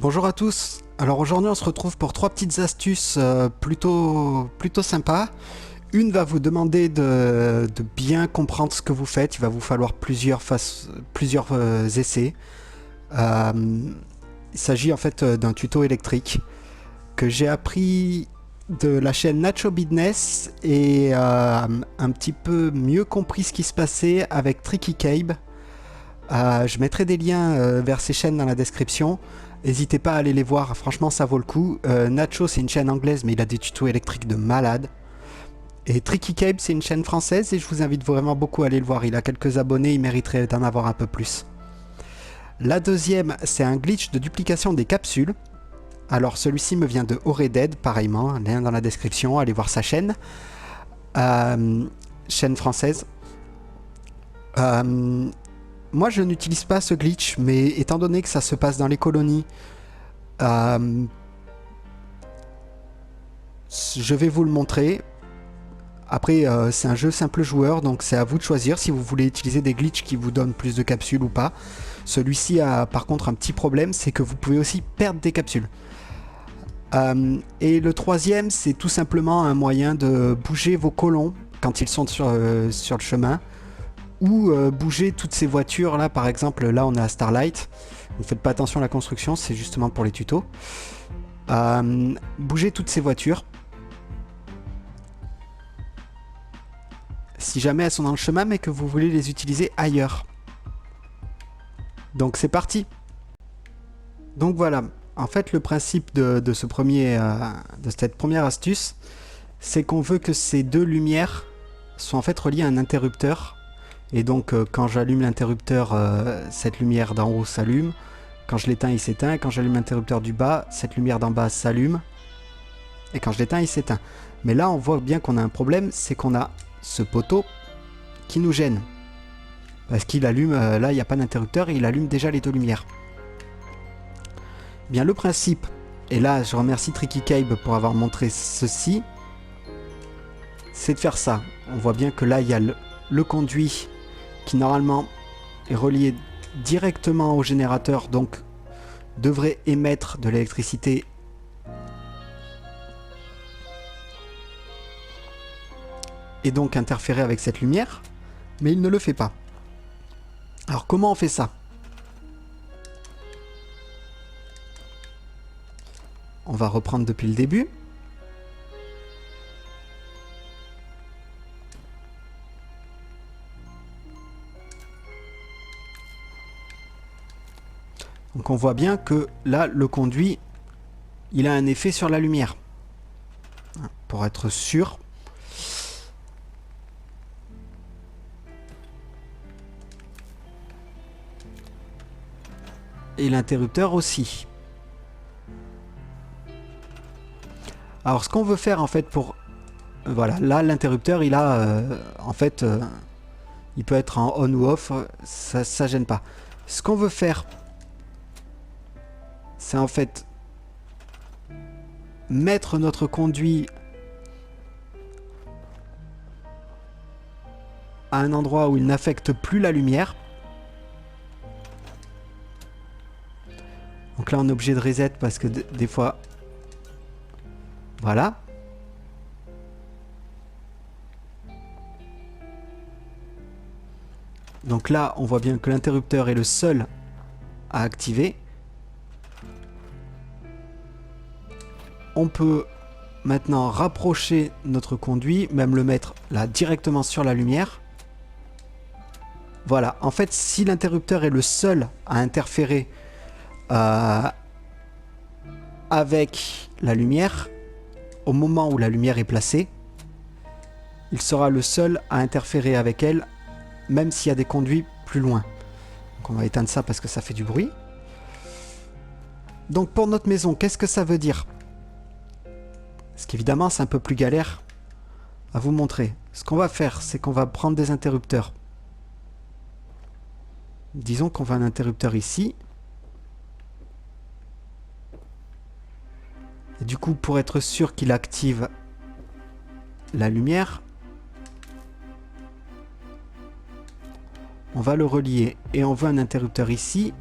Bonjour à tous. Alors aujourd'hui on se retrouve pour trois petites astuces plutôt sympas. Une va vous demander de bien comprendre ce que vous faites. Il va vous falloir plusieurs essais. Il s'agit en fait d'un tuto électrique que j'ai appris de la chaîne Nacho Business et un petit peu mieux compris ce qui se passait avec Tricky Cabe. Je mettrai des liens vers ces chaînes dans la description. N'hésitez pas à aller les voir, franchement ça vaut le coup. Nacho c'est une chaîne anglaise mais il a des tutos électriques de malade. Et Tricky Cabe c'est une chaîne française et je vous invite vraiment beaucoup à aller le voir. Il a quelques abonnés, il mériterait d'en avoir un peu plus. La deuxième c'est un glitch de duplication des capsules. Alors celui-ci me vient de Oreded, pareillement, lien dans la description, allez voir sa chaîne. Chaîne française. Moi je n'utilise pas ce glitch, mais étant donné que ça se passe dans les colonies, je vais vous le montrer. Après c'est un jeu simple joueur, donc c'est à vous de choisir si vous voulez utiliser des glitches qui vous donnent plus de capsules ou pas. Celui-ci a par contre un petit problème, c'est que vous pouvez aussi perdre des capsules. Et le troisième, c'est tout simplement un moyen de bouger vos colons quand ils sont sur le chemin. Ou bouger toutes ces voitures là, par exemple là on est à Starlight, ne faites pas attention à la construction, c'est justement pour les tutos. Bouger toutes ces voitures si jamais elles sont dans le chemin mais que vous voulez les utiliser ailleurs. Donc c'est parti. Donc voilà, en fait le principe de cette première astuce, c'est qu'on veut que ces deux lumières soient en fait reliées à un interrupteur. Et donc quand j'allume l'interrupteur, cette lumière d'en haut s'allume. Quand je l'éteins, il s'éteint. Quand j'allume l'interrupteur du bas, cette lumière d'en bas s'allume. Et quand je l'éteins, il s'éteint. Mais là, on voit bien qu'on a un problème, c'est qu'on a ce poteau qui nous gêne. Parce qu'il allume, là il n'y a pas d'interrupteur et il allume déjà les deux lumières. Bien le principe, et là je remercie Tricky Cabe pour avoir montré ceci, c'est de faire ça. On voit bien que là il y a le conduit qui normalement est relié directement au générateur, donc devrait émettre de l'électricité et donc interférer avec cette lumière, mais il ne le fait pas. Alors comment on fait ça? On va reprendre depuis le début. Donc on voit bien que là, le conduit, il a un effet sur la lumière. Pour être sûr. Et l'interrupteur aussi. Alors ce qu'on veut faire en fait pour... Voilà, là l'interrupteur il a... en fait, il peut être en on ou off, ça gêne pas. Ce qu'on veut faire, c'est en fait mettre notre conduit à un endroit où il n'affecte plus la lumière. Donc là on est obligé de reset parce que des fois... Voilà. Donc là on voit bien que l'interrupteur est le seul à activer. On peut maintenant rapprocher notre conduit, même le mettre là directement sur la lumière. Voilà, en fait si l'interrupteur est le seul à interférer avec la lumière, au moment où la lumière est placée, il sera le seul à interférer avec elle, même s'il y a des conduits plus loin. Donc on va éteindre ça parce que ça fait du bruit. Donc pour notre maison, qu'est-ce que ça veut dire? Parce qu'évidemment c'est un peu plus galère à vous montrer. Ce qu'on va faire, c'est qu'on va prendre des interrupteurs. Disons qu'on va un interrupteur ici. Et du coup, pour être sûr qu'il active la lumière, on va le relier. Et on veut un interrupteur ici.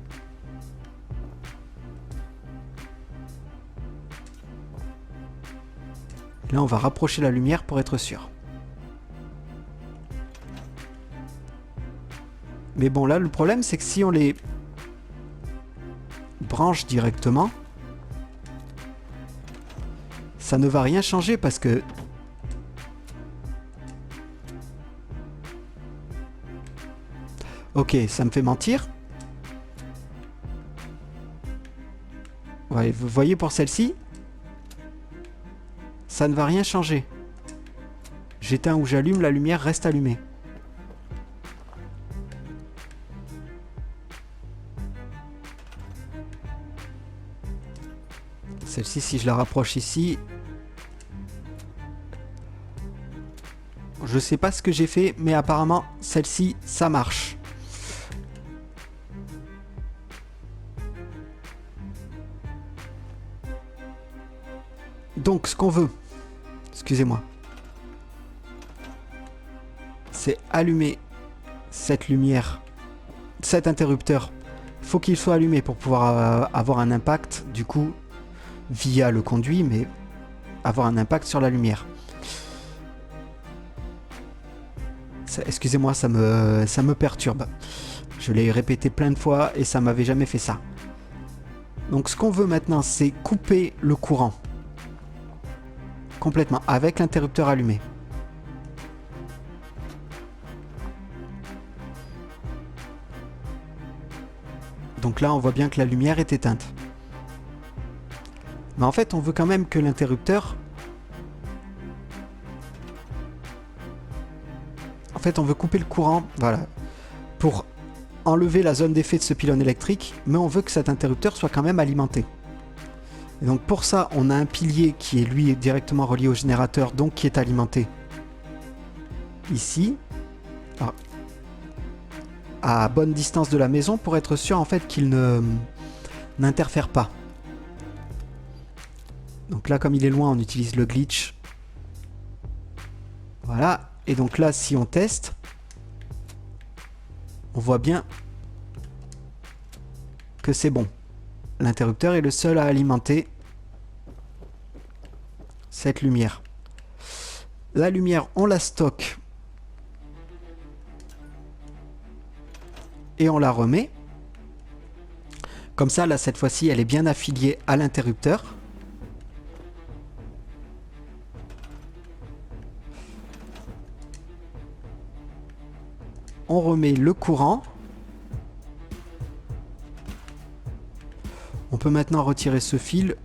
Là, on va rapprocher la lumière pour être sûr. Mais bon, là, le problème, c'est que si on les branche directement, ça ne va rien changer parce que... Ok, ça me fait mentir. Ouais, vous voyez pour celle-ci, ça ne va rien changer. J'éteins ou j'allume, la lumière reste allumée. Celle-ci, si je la rapproche ici... Je sais pas ce que j'ai fait, mais apparemment, celle-ci, ça marche. Donc, ce qu'on veut, excusez-moi, c'est allumer cette lumière, cet interrupteur. Il faut qu'il soit allumé pour pouvoir avoir un impact, du coup, via le conduit, mais avoir un impact sur la lumière. Excusez-moi, ça me perturbe. Je l'ai répété plein de fois et ça m'avait jamais fait ça. Donc ce qu'on veut maintenant, c'est couper le courant. Complètement, avec l'interrupteur allumé. Donc là, on voit bien que la lumière est éteinte. Mais en fait, on veut quand même que l'interrupteur... En fait, on veut couper le courant, voilà, pour enlever la zone d'effet de ce pylône électrique, mais on veut que cet interrupteur soit quand même alimenté. Et donc pour ça, on a un pilier qui est lui directement relié au générateur, donc qui est alimenté ici, à bonne distance de la maison, pour être sûr en fait qu'il n'interfère pas. Donc là, comme il est loin, on utilise le glitch. Voilà. Et donc là, si on teste, on voit bien que c'est bon. L'interrupteur est le seul à alimenter cette lumière. La lumière, on la stocke et on la remet. Comme ça, là, cette fois-ci, elle est bien affiliée à l'interrupteur. On remet le courant. On peut maintenant retirer ce fil,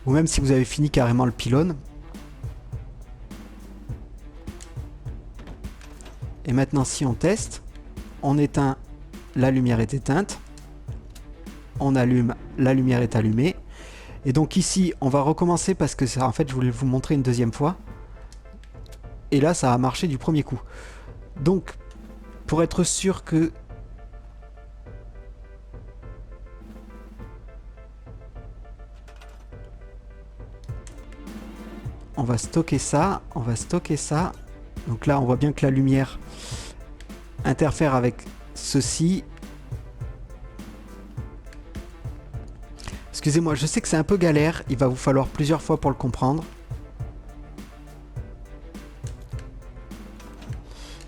ou même si vous avez fini carrément le pylône. Et maintenant, si on teste, on éteint, la lumière est éteinte. On allume, la lumière est allumée. Et donc ici, on va recommencer parce que ça, en fait, je voulais vous montrer une deuxième fois. Et là, ça a marché du premier coup. Donc, pour être sûr que... On va stocker ça, on va stocker ça. Donc là, on voit bien que la lumière interfère avec ceci. Excusez-moi, je sais que c'est un peu galère. Il va vous falloir plusieurs fois pour le comprendre.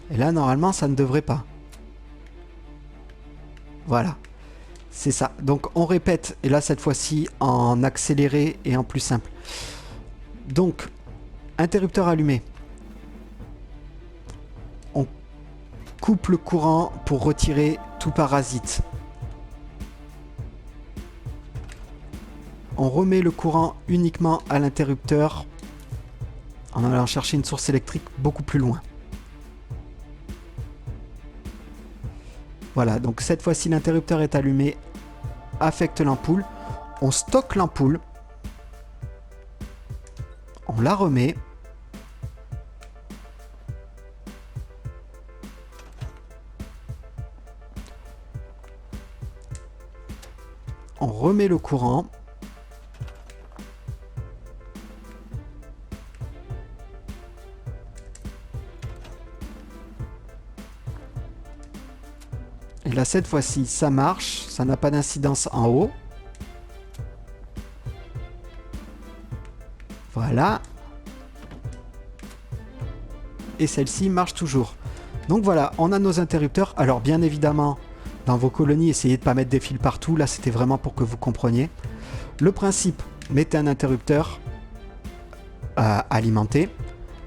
Et là, normalement, ça ne devrait pas. Voilà. C'est ça. Donc, on répète. Et là, cette fois-ci, en accéléré et en plus simple. Donc, interrupteur allumé. On coupe le courant pour retirer tout parasite. On remet le courant uniquement à l'interrupteur en allant chercher une source électrique beaucoup plus loin. Voilà, donc cette fois-ci l'interrupteur est allumé, affecte l'ampoule, on stocke l'ampoule, on la remet, on remet le courant, et là cette fois-ci ça marche, ça n'a pas d'incidence en haut. Voilà. et celle-ci marche toujours. Donc voilà, on a nos interrupteurs. Alors bien évidemment, dans vos colonies, essayez de ne pas mettre des fils partout. Là, c'était vraiment pour que vous compreniez. Le principe, mettez un interrupteur alimenté.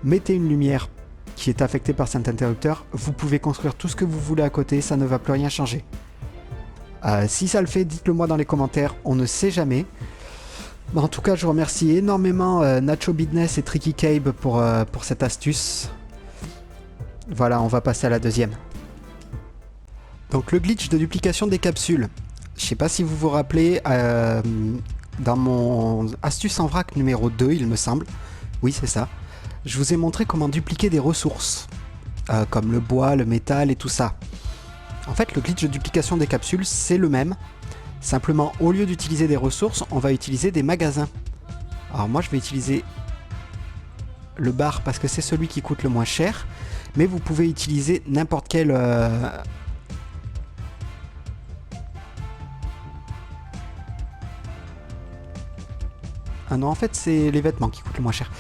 Mettez une lumière qui est affectée par cet interrupteur. Vous pouvez construire tout ce que vous voulez à côté. Ça ne va plus rien changer. Si ça le fait, dites-le moi dans les commentaires. On ne sait jamais. En tout cas, je remercie énormément Nachobidness et Tricky Cabe pour cette astuce. Voilà, on va passer à la deuxième. Donc le glitch de duplication des capsules. Je sais pas si vous vous rappelez, dans mon astuce en vrac numéro 2, il me semble. Oui, c'est ça. Je vous ai montré comment dupliquer des ressources, comme le bois, le métal et tout ça. En fait, le glitch de duplication des capsules, c'est le même. Simplement, au lieu d'utiliser des ressources, on va utiliser des magasins. Alors moi, je vais utiliser le bar parce que c'est celui qui coûte le moins cher. Mais vous pouvez utiliser n'importe quel... Ah non, en fait, c'est les vêtements qui coûtent le moins cher.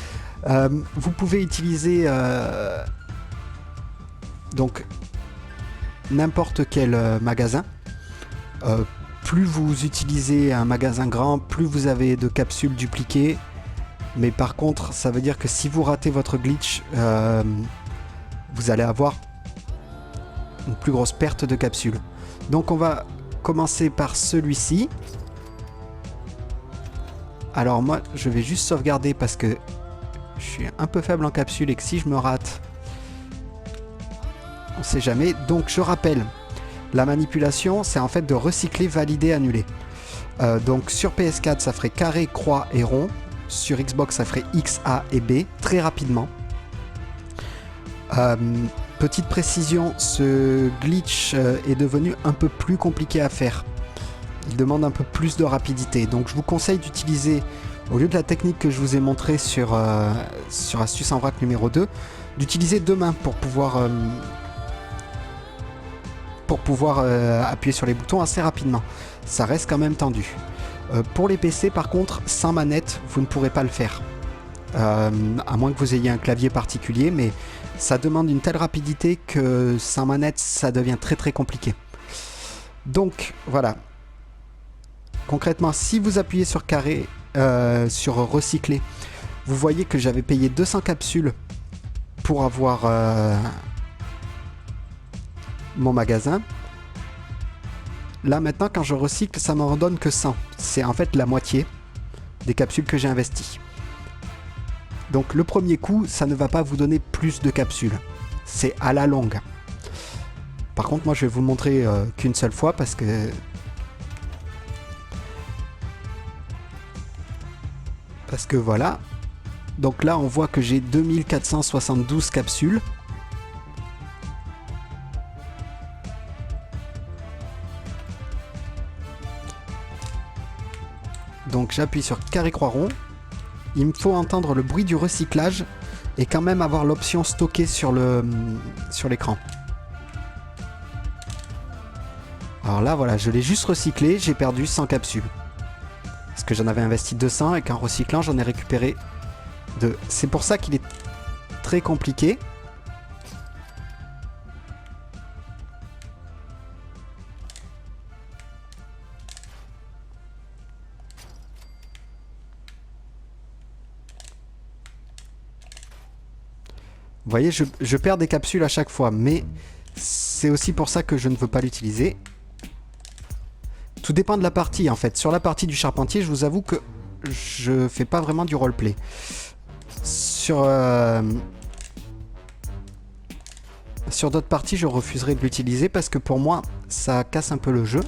Vous pouvez utiliser donc n'importe quel magasin. Plus vous utilisez un magasin grand, plus vous avez de capsules dupliquées. Mais par contre, ça veut dire que si vous ratez votre glitch, vous allez avoir une plus grosse perte de capsules. Donc on va commencer par celui-ci. Alors moi, je vais juste sauvegarder parce que je suis un peu faible en capsules et que si je me rate, on sait jamais. Donc je rappelle, la manipulation, c'est en fait de recycler, valider, annuler. Donc sur PS4, ça ferait carré, croix et rond. Sur Xbox, ça ferait X, A et B, très rapidement. Petite précision, ce glitch est devenu un peu plus compliqué à faire. Il demande un peu plus de rapidité. Donc je vous conseille d'utiliser, au lieu de la technique que je vous ai montrée sur Astuce en vrac numéro 2, d'utiliser deux mains pour pouvoir appuyer sur les boutons assez rapidement. Ça reste quand même tendu. Pour les PC par contre, sans manette, vous ne pourrez pas le faire. À moins que vous ayez un clavier particulier, mais ça demande une telle rapidité que sans manette, ça devient très très compliqué. Donc voilà. Concrètement, si vous appuyez sur carré, sur recycler, vous voyez que j'avais payé 200 capsules pour avoir mon magasin. Là maintenant, quand je recycle, ça m'en donne que 100. C'est en fait la moitié des capsules que j'ai investies. Donc le premier coup, ça ne va pas vous donner plus de capsules. C'est à la longue. Par contre, moi je vais vous le montrer qu'une seule fois parce que... voilà. Donc là, on voit que j'ai 2472 capsules. Donc j'appuie sur carré croix rond. Il me faut entendre le bruit du recyclage et quand même avoir l'option stocker sur l'écran. Alors là voilà, je l'ai juste recyclé, j'ai perdu 100 capsules. Parce que j'en avais investi 200 et qu'en recyclant j'en ai récupéré 2. C'est pour ça qu'il est très compliqué. Vous voyez, je perds des capsules à chaque fois, mais c'est aussi pour ça que je ne veux pas l'utiliser. Tout dépend de la partie, en fait. Sur la partie du charpentier, je vous avoue que je fais pas vraiment du roleplay. Sur d'autres parties, je refuserais de l'utiliser parce que pour moi, ça casse un peu le jeu.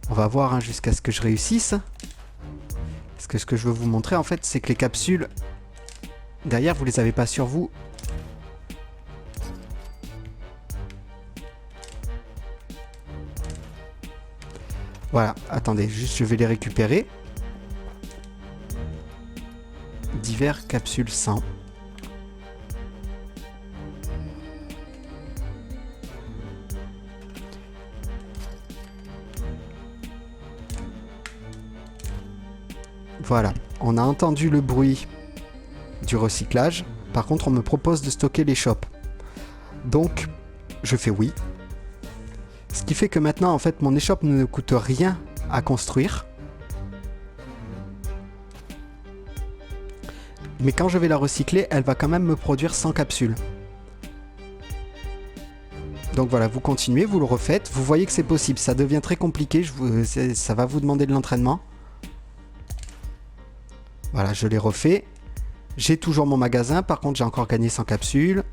On va voir hein, jusqu'à ce que je réussisse. Parce que ce que je veux vous montrer en fait, c'est que les capsules, derrière, vous les avez pas sur vous. Voilà, attendez, juste je vais les récupérer. Divers capsules 100. Voilà, On a entendu le bruit du recyclage. Par contre, on me propose de stocker les shops. Donc, je fais oui. Ce qui fait que maintenant, en fait, mon échoppe ne coûte rien à construire. Mais quand je vais la recycler, elle va quand même me produire 100 capsules. Donc voilà, vous continuez, vous le refaites. Vous voyez que c'est possible. Ça devient très compliqué. Ça va vous demander de l'entraînement. Voilà, je l'ai refait. J'ai toujours mon magasin. Par contre, j'ai encore gagné 100 capsules.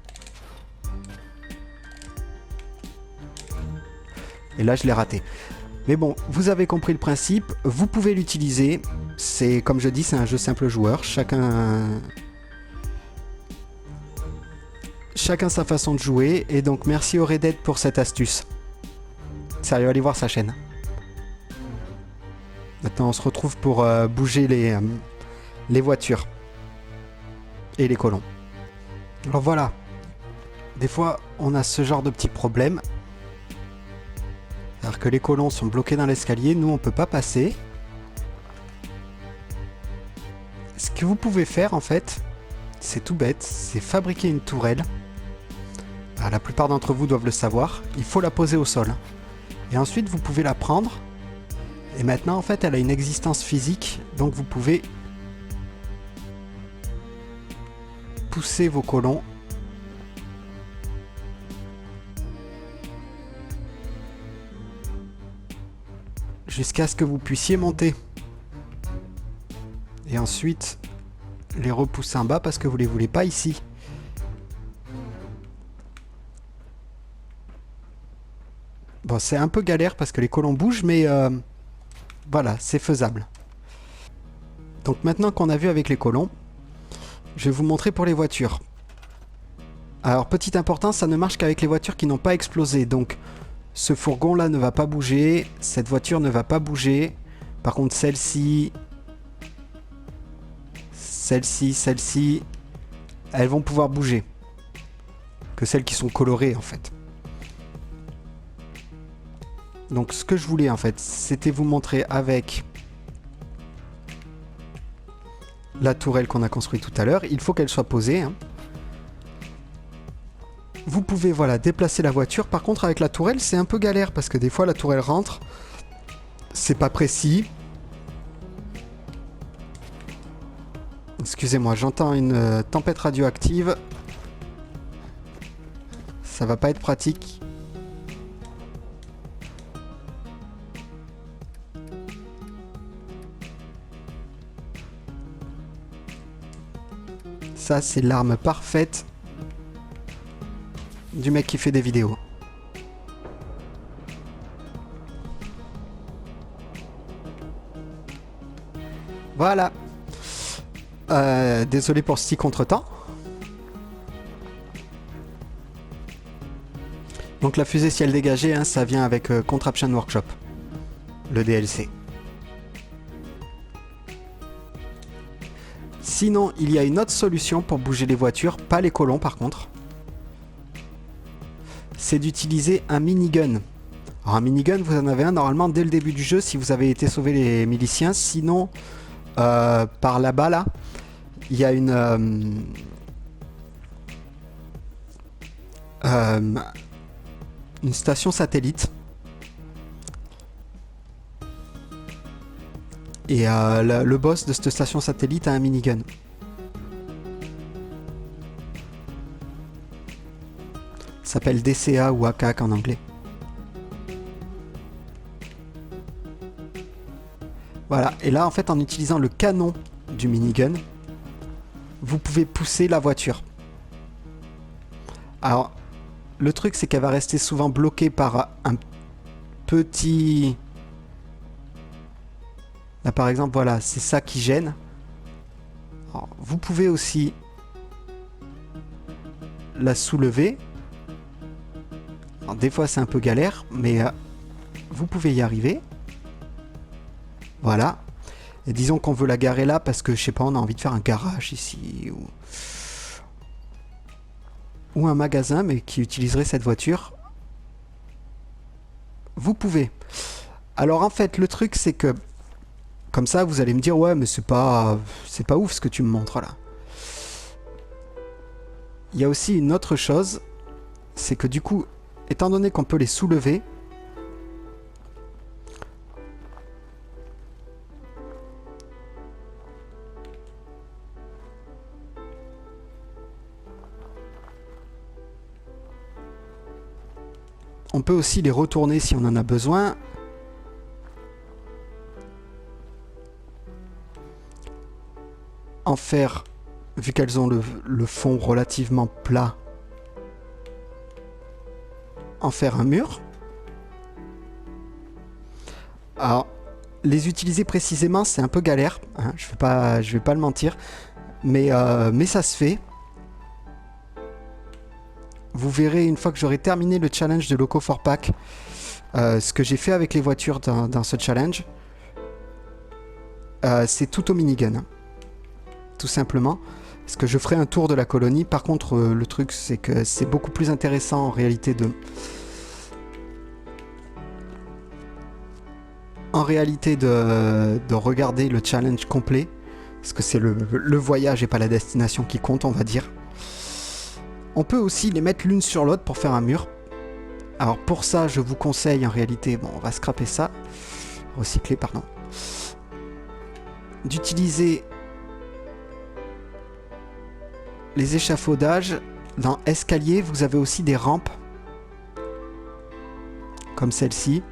Et là, je l'ai raté. Mais bon, vous avez compris le principe. Vous pouvez l'utiliser. C'est, comme je dis, c'est un jeu simple joueur. Chacun sa façon de jouer. Et donc, merci au Red Dead pour cette astuce. Sérieux, allez voir sa chaîne. Maintenant, on se retrouve pour bouger les voitures. Et les colons. Alors voilà. Des fois, on a ce genre de petits problèmes. C'est-à-dire que les colons sont bloqués dans l'escalier. Nous, on ne peut pas passer. Ce que vous pouvez faire, en fait, c'est tout bête. C'est fabriquer une tourelle. Alors, la plupart d'entre vous doivent le savoir. Il faut la poser au sol. Et ensuite, vous pouvez la prendre. Et maintenant, en fait, elle a une existence physique. Donc, vous pouvez pousser vos colons jusqu'à ce que vous puissiez monter. Et ensuite, les repousser en bas parce que vous les voulez pas ici. Bon, c'est un peu galère parce que les colons bougent, mais voilà, c'est faisable. Donc maintenant qu'on a vu avec les colons, je vais vous montrer pour les voitures. Alors, petite importance, ça ne marche qu'avec les voitures qui n'ont pas explosé. Donc, ce fourgon-là ne va pas bouger. Cette voiture ne va pas bouger. Par contre, celle-ci, elles vont pouvoir bouger. Que celles qui sont colorées, en fait. Donc, ce que je voulais, en fait, c'était vous montrer avec la tourelle qu'on a construite tout à l'heure. Il faut qu'elle soit posée, hein. Vous pouvez, voilà, déplacer la voiture. Par contre, avec la tourelle, c'est un peu galère parce que des fois, la tourelle rentre. C'est pas précis. Excusez-moi, j'entends une tempête radioactive. Ça va pas être pratique. Ça, c'est l'arme parfaite du mec qui fait des vidéos. Voilà. Désolé pour ce petit contretemps. Donc la fusée ciel dégagé, hein, ça vient avec Contraption Workshop, le DLC. Sinon, il y a une autre solution pour bouger les voitures, pas les colons par contre. C'est d'utiliser un minigun. Alors un minigun, vous en avez un normalement dès le début du jeu si vous avez été sauver les miliciens. Sinon, par là-bas, là, il y a une station satellite. Et le boss de cette station satellite a un minigun. Ça s'appelle DCA ou ACAC en anglais. Voilà, et là en fait en utilisant le canon du minigun, vous pouvez pousser la voiture. Alors, le truc c'est qu'elle va rester souvent bloquée par un petit... Là par exemple, voilà, c'est ça qui gêne. Alors, vous pouvez aussi la soulever. Alors, des fois c'est un peu galère, mais vous pouvez y arriver. Voilà. Et disons qu'on veut la garer là parce que, je sais pas, on a envie de faire un garage ici. Ou un magasin, mais qui utiliserait cette voiture. Vous pouvez. Alors en fait, le truc c'est que Comme ça, vous allez me dire, ouais, mais c'est pas ouf ce que tu me montres là. Il y a aussi une autre chose, c'est que du coup, étant donné qu'on peut les soulever, on peut aussi les retourner si on en a besoin. En faire, vu qu'elles ont le fond relativement plat, en faire un mur. Alors, les utiliser précisément, c'est un peu galère, hein, je vais pas le mentir, mais ça se fait. Vous verrez une fois que j'aurai terminé le challenge de Loco 4 Pack, ce que j'ai fait avec les voitures dans ce challenge. C'est tout au minigun, hein, tout simplement. Parce que je ferai un tour de la colonie. Par contre, le truc, c'est que c'est beaucoup plus intéressant en réalité de... de regarder le challenge complet. Parce que c'est le voyage et pas la destination qui compte, on va dire. On peut aussi les mettre l'une sur l'autre pour faire un mur. Alors pour ça, je vous conseille en réalité... Bon, on va scraper ça. Recycler, pardon. D'utiliser... les échafaudages. Dans escalier, vous avez aussi des rampes. Comme celle-ci.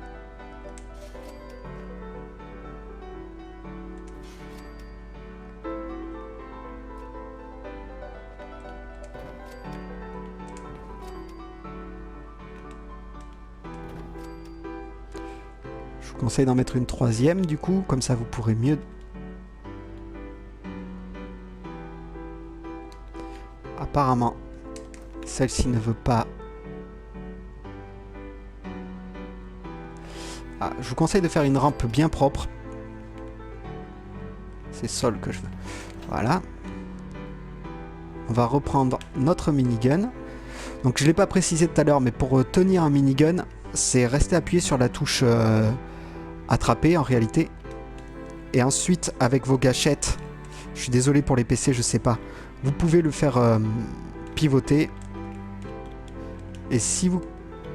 Je vous conseille d'en mettre une troisième du coup. Comme ça, vous pourrez mieux... Apparemment, celle-ci ne veut pas... Ah, je vous conseille de faire une rampe bien propre. C'est sol que je veux. Voilà. On va reprendre notre minigun. Donc je ne l'ai pas précisé tout à l'heure, mais pour tenir un minigun, c'est rester appuyé sur la touche attraper en réalité. Et ensuite, avec vos gâchettes, je suis désolé pour les PC, je sais pas. Vous pouvez le faire pivoter. Et si vous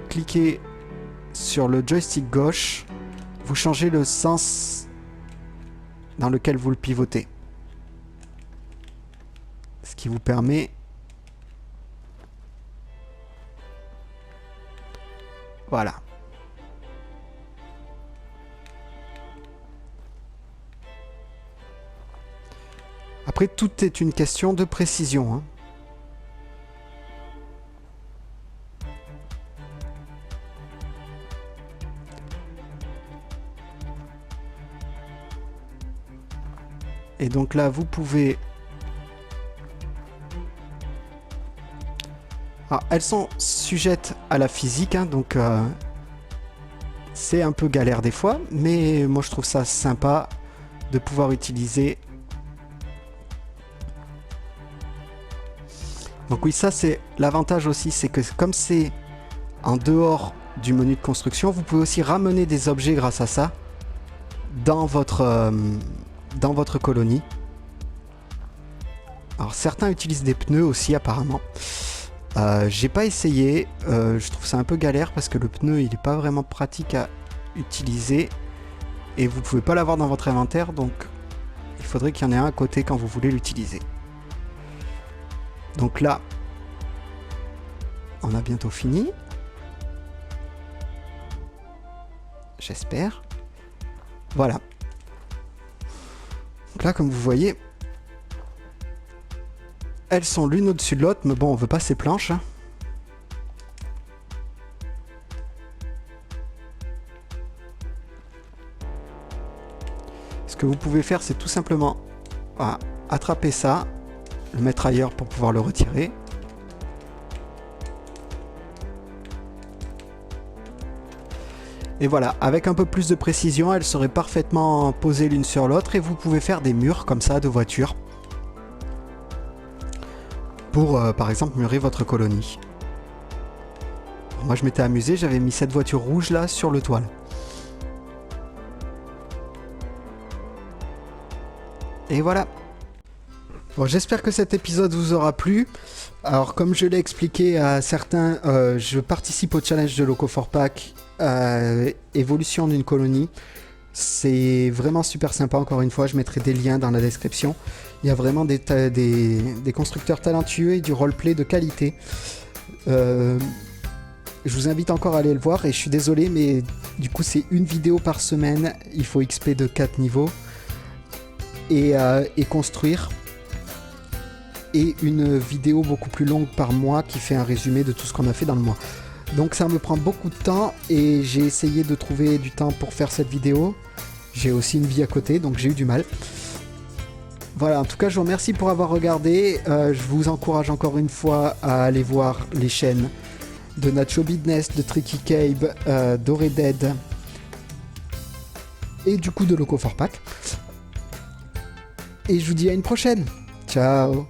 cliquez sur le joystick gauche, vous changez le sens dans lequel vous le pivotez. Ce qui vous permet... Voilà. Après, tout est une question de précision, hein. Et donc là, vous pouvez... Alors, elles sont sujettes à la physique, hein, donc c'est un peu galère des fois, mais moi je trouve ça sympa de pouvoir utiliser. Donc oui, ça c'est l'avantage aussi, c'est que comme c'est en dehors du menu de construction, vous pouvez aussi ramener des objets grâce à ça dans votre colonie. Alors certains utilisent des pneus aussi apparemment. J'ai pas essayé, je trouve ça un peu galère parce que le pneu il est pas vraiment pratique à utiliser et vous pouvez pas l'avoir dans votre inventaire, donc il faudrait qu'il y en ait un à côté quand vous voulez l'utiliser. Donc là, on a bientôt fini. J'espère. Voilà. Donc là, comme vous voyez, elles sont l'une au-dessus de l'autre, mais bon, on veut pas ces planches, hein. Ce que vous pouvez faire, c'est tout simplement attraper ça, le mettre ailleurs pour pouvoir le retirer. Et voilà, avec un peu plus de précision, elles seraient parfaitement posées l'une sur l'autre et vous pouvez faire des murs comme ça de voitures. Pour, par exemple, murer votre colonie. Alors, moi, je m'étais amusé, j'avais mis cette voiture rouge là sur le toit. Et voilà. Bon, j'espère que cet épisode vous aura plu. Alors, comme je l'ai expliqué à certains, je participe au challenge de Loco4Pack, évolution d'une colonie. C'est vraiment super sympa, encore une fois, je mettrai des liens dans la description. Il y a vraiment des constructeurs talentueux et du roleplay de qualité. Je vous invite encore à aller le voir et je suis désolé, mais du coup c'est une vidéo par semaine, il faut XP de 4 niveaux et construire. Et une vidéo beaucoup plus longue par mois qui fait un résumé de tout ce qu'on a fait dans le mois. Donc ça me prend beaucoup de temps et j'ai essayé de trouver du temps pour faire cette vidéo. J'ai aussi une vie à côté, donc j'ai eu du mal. Voilà, en tout cas je vous remercie pour avoir regardé. Je vous encourage encore une fois à aller voir les chaînes de Nacho Business, de Tricky Cabe, d'Oredead et du coup de Loco4Pack. Et je vous dis à une prochaine. Ciao.